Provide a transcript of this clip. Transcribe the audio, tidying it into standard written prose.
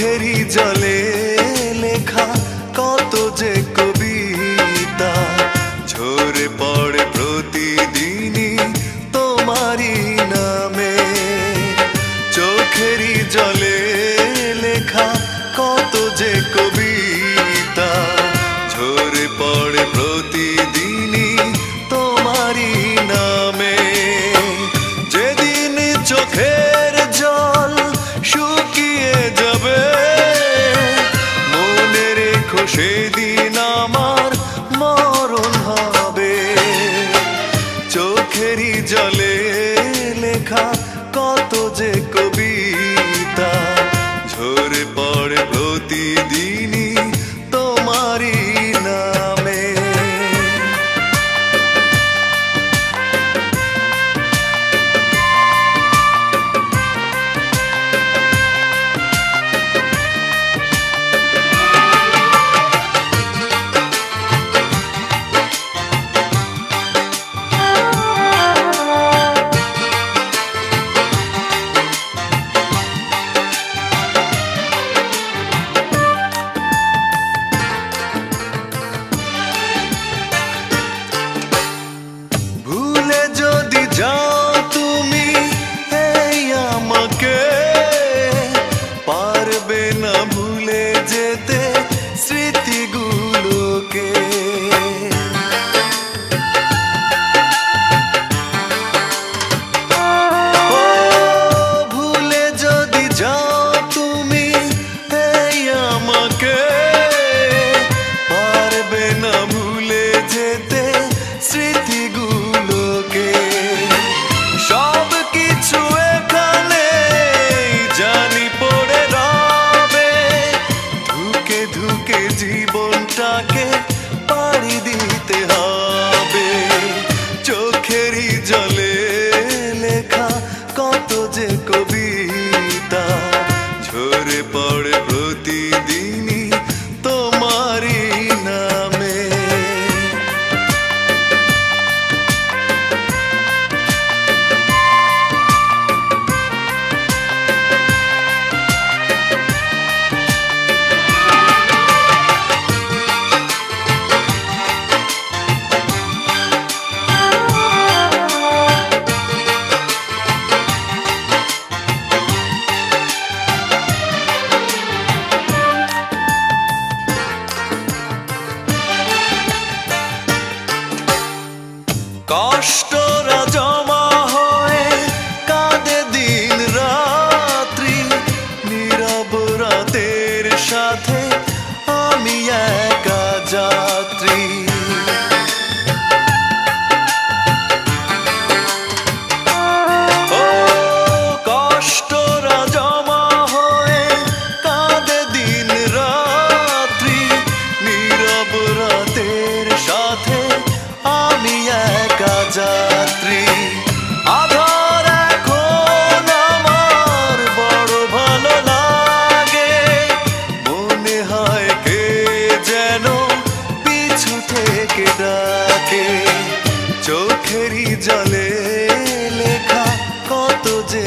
চোখেরই জলে লেখা কত যে কবিতা ঝরে পড়ে প্রতিদিনই তোমারই নামে। চোখেরই জলে লেখা কত যে কবিতা ঝরে পড়ে প্রতিদিনই তোমারই নামে। যেদিন চোখের জল শুকিয়ে যাবে মনে রেখো সেদিন আমার মরণ হবে। চোখেরই জলে লেখা কত যে কবিতা ঝরে পড়ে প্রতিদিনই তোমারই নামে। যদি যাও তুমি এই আমাকে পারবে না ভুলে যেতে স্মৃতিগুলোকে। ভুলে যদি যাও তুমি এই আমাকে পারবে না ভুলে যেতে স্মৃতিগুলোকে। সব কিছু এখানে জানি পড়ে রবে ধুকে ধুকে জীবনটাকে পাড়ি দিতে হবে। চোখেরই জলে লেখা কত যে কবিতা ঝরে পড়ে প্রতিদিনই তোমারই নামে। কষ্টরা জমা হয়ে কাঁদে দিন রাত্রি নীরব রাতের সাথে আমি একা যাত্রী। ও কষ্টরা জমা হয়ে কাঁদে দিন রাত্রি নীরব রাতের সাথে আমি একা যাত্রী। আধার এখন আমার বড় ভালো লাগে মনে হয় কে যেন পিছু থেকে ডাকে। চোখেরই জলে লেখা কত যে